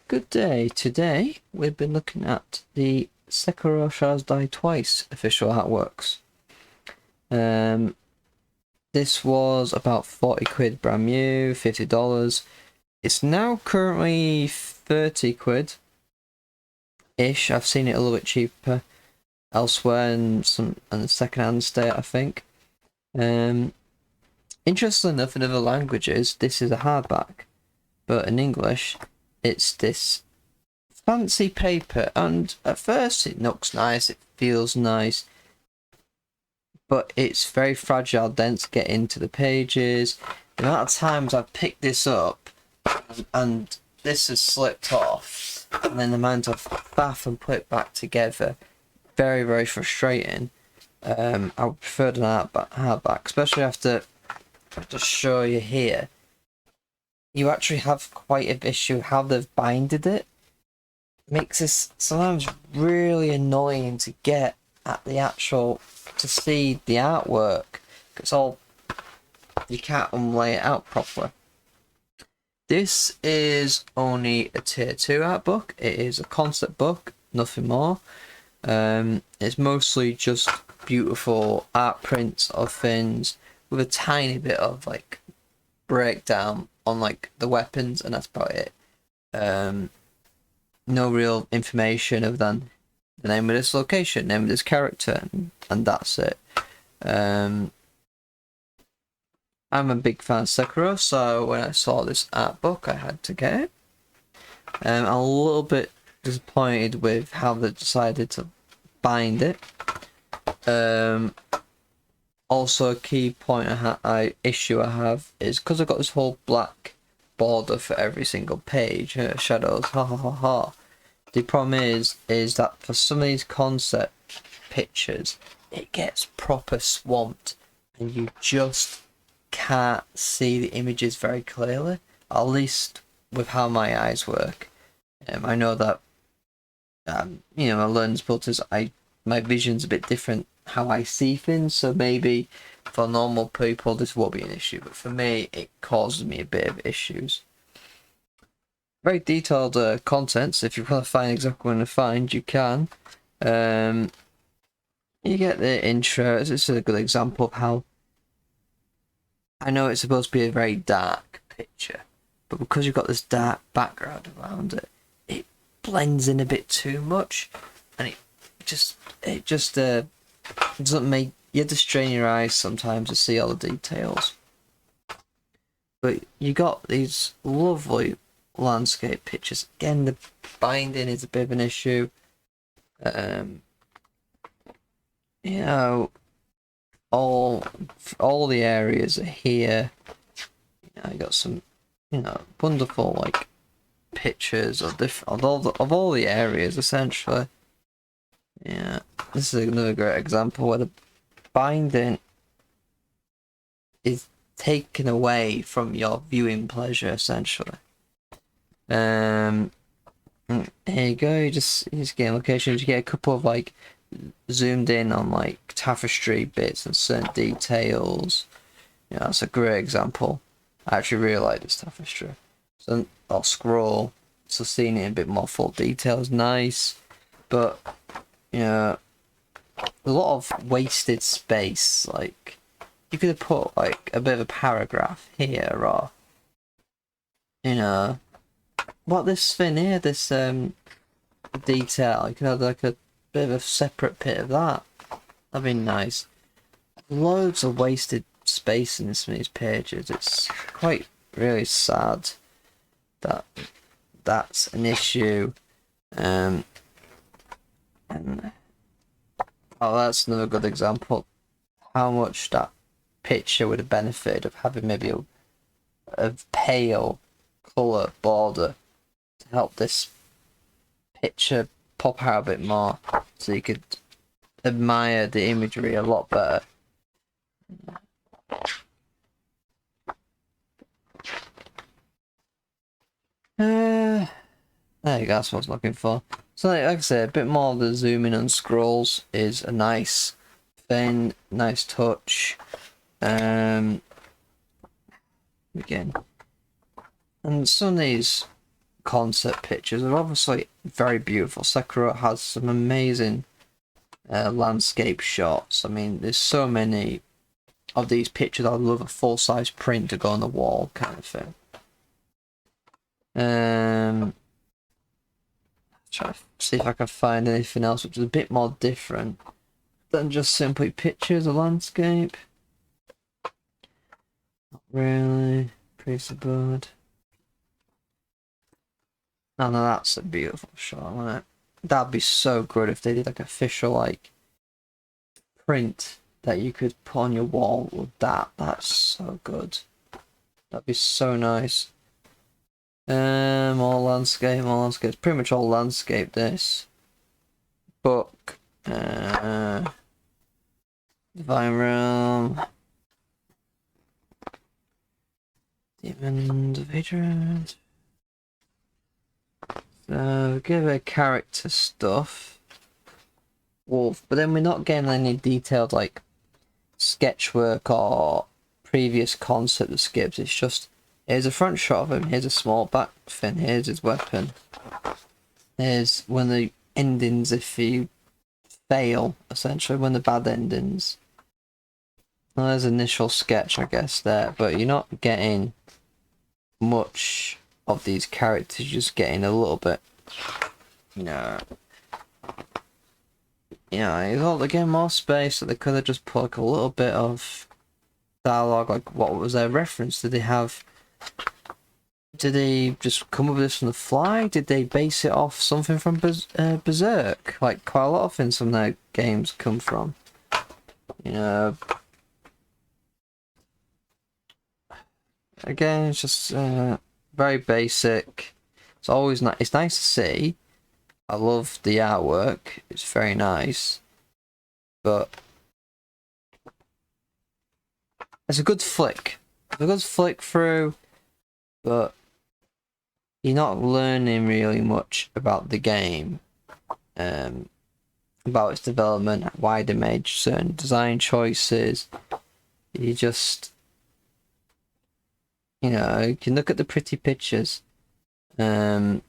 Good day. Today we've been looking at the Sekiro Shadows Die Twice official artworks. Um, this was about 40 quid brand new, $50. It's now currently 30 quid ish. I've seen it a little bit cheaper elsewhere in the second-hand state, I think. Interestingly enough, in other languages, this is a hardback, but in English, it's this fancy paper, and at first it looks nice, it feels nice, but it's very fragile, dense, get into the pages. The amount of times I've picked this up and this has slipped off, and then the amount of faff and put it back together, very, very frustrating. I would prefer an hardback, especially after I just show you here. You actually have quite an issue how they've binded it. Makes this sometimes really annoying to get at to see the artwork. It's all, you can't lay it out properly. This is only a tier 2 art book. It is a concept book, nothing more. It's mostly just beautiful art prints of things with a tiny bit of like breakdown on like the weapons, and that's about it. No real information other than the name of this location, name of this character, and that's it. I'm a big fan of Sekiro, so when I saw this art book, I had to get it. I'm a little bit disappointed with how they decided to bind it. Also, a key point issue I have is because I've got this whole black border for every single page, shadows, ha ha ha ha. The problem is that for some of these concept pictures, it gets proper swamped, and you just can't see the images very clearly. At least with how my eyes work. I know that my lens filters, my vision's a bit different how I see things, so maybe for normal people this won't be an issue, but for me it causes me a bit of issues. Very detailed contents. If you want to find exactly what to find, you can. You get the intro. This is a good example of how I know it's supposed to be a very dark picture, but because you've got this dark background around it, it blends in a bit too much, and it just doesn't make you have to strain your eyes sometimes to see all the details. But you got these lovely landscape pictures. Again, the binding is a bit of an issue. All the areas are here. You got some, wonderful like pictures of all the areas essentially. Yeah, this is another great example where the binding is taken away from your viewing pleasure essentially. Here you go. You just get locations. You get a couple of like zoomed in on like tapestry bits and certain details. That's a great example. I actually really like this tapestry. So I'll scroll, so seeing it in a bit more full detail is nice, but a lot of wasted space. Like you could have put like a bit of a paragraph here, or what this thing here, this detail. You could have like a bit of a separate bit of that. That'd be nice. Loads of wasted space in some of these pages. It's quite really sad that that's an issue. And that's another good example how much that picture would have benefited of having maybe a pale colour border to help this picture pop out a bit more, so you could admire the imagery a lot better. There you go, that's what I was looking for. So like I said, a bit more of the zooming and scrolls is a nice thing, nice touch. Again, and some of these concept pictures are obviously very beautiful. Sekiro has some amazing landscape shots. I mean, there's so many of these pictures. I'd love a full-size print to go on the wall, kind of thing. Try to see if I can find anything else which is a bit more different than just simply pictures of landscape. Not really. Praise the bird. Oh no, that's a beautiful shot, isn't it? That'd be so good if they did like official like print that you could put on your wall with that. That's so good. That'd be so nice. All landscape, more landscape. It's pretty much all landscape this. Book. Divine Realm. Demon of Hatred. So give a character stuff. Wolf, but then we're not getting any detailed like sketch work or previous concept of skips. It's just here's a front shot of him, here's a small back fin, here's his weapon. Here's when the endings if you fail, essentially when the bad endings. Well, there's initial sketch I guess there, but you're not getting much of these characters, just getting a little bit, you know, they're getting more space, so they could have just put like a little bit of dialogue, like what was their reference? Did they just come up with this on the fly? Did they base it off something from Berserk? Like quite a lot of things from their games come from, you know. Again, it's just very basic. It's always nice. It's nice to see. I love the artwork. It's very nice, but it's a good flick. It's a good flick through, but you're not learning really much about the game, about its development, why they made certain design choices. You just, you know, you can look at the pretty pictures, and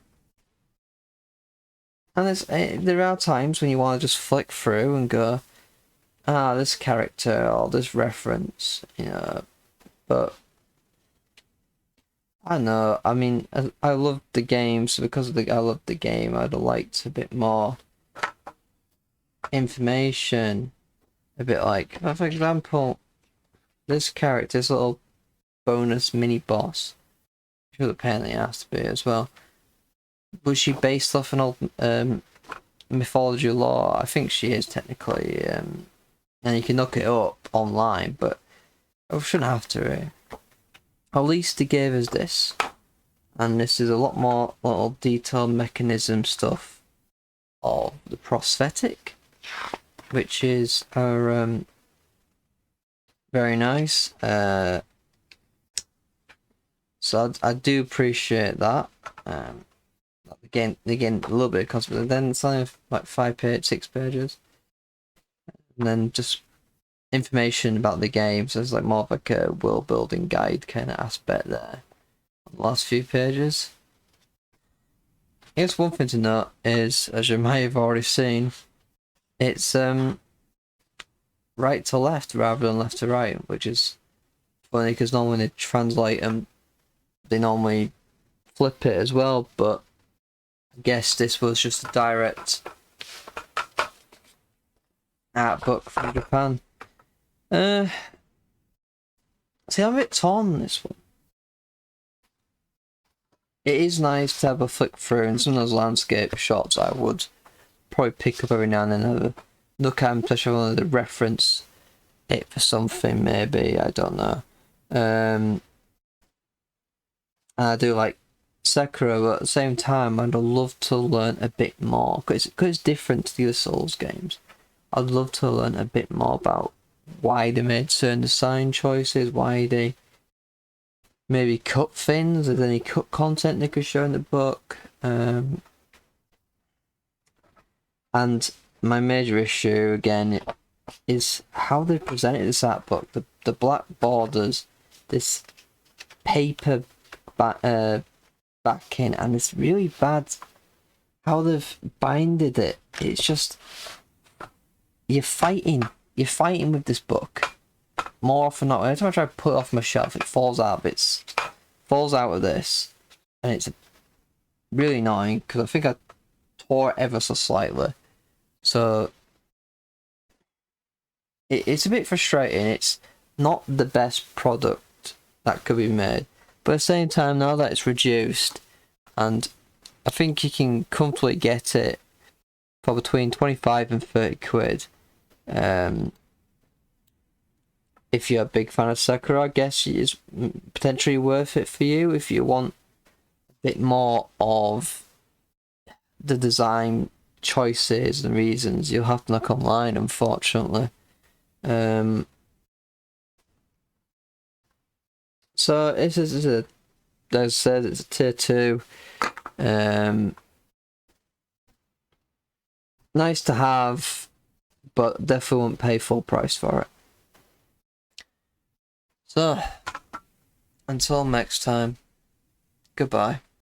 there are times when you want to just flick through and go, ah, this character or this reference, you know, but I don't know. I mean, I love the game, so because I love the game, I'd have liked a bit more information. A bit like, for example, this character's little bonus mini boss, which apparently has to be as well. Was she based off an old mythology lore? I think she is technically, and you can look it up online, but I shouldn't have to. At least they gave us this, and this is a lot more little detailed mechanism stuff of the prosthetic, which is very nice. So I do appreciate that. Again, a little bit of concept, and then it's only like 6 pages, and then just information about the game. So there's like more of like a world building guide kind of aspect there on the last few pages. I guess one thing to note is, as you may have already seen, it's right to left rather than left to right, which is funny because normally when they translate them, they normally flip it as well, but I guess this was just a direct art book from Japan. See, I'm a bit torn on this one. It is nice to have a flick through, and some of those landscape shots I would probably pick up every now and then, have a look at them, especially when they reference it for something, maybe, I don't know. And I do like Sekiro, but at the same time, I'd love to learn a bit more, because it's different to the other Souls games. I'd love to learn a bit more about why they made certain design choices, why they maybe cut things, is there any cut content they could show in the book. And my major issue, again, is how they presented this art book. The black borders, this paper back backing, and it's really bad how they've binded it. It's just you're fighting with this book more often than not. Every time I try to put it off my shelf, it falls out of this, and it's really annoying because I think I tore it ever so slightly. So it's a bit frustrating. It's not the best product that could be made, but at the same time, now that it's reduced, and I think you can comfortably get it for between 25 and 30 quid. If you're a big fan of Sekiro, I guess it's potentially worth it for you if you want a bit more of the design choices and reasons. You'll have to look online, unfortunately. So this is as I said, it's a tier 2. Nice to have, but definitely won't pay full price for it. So, until next time, goodbye.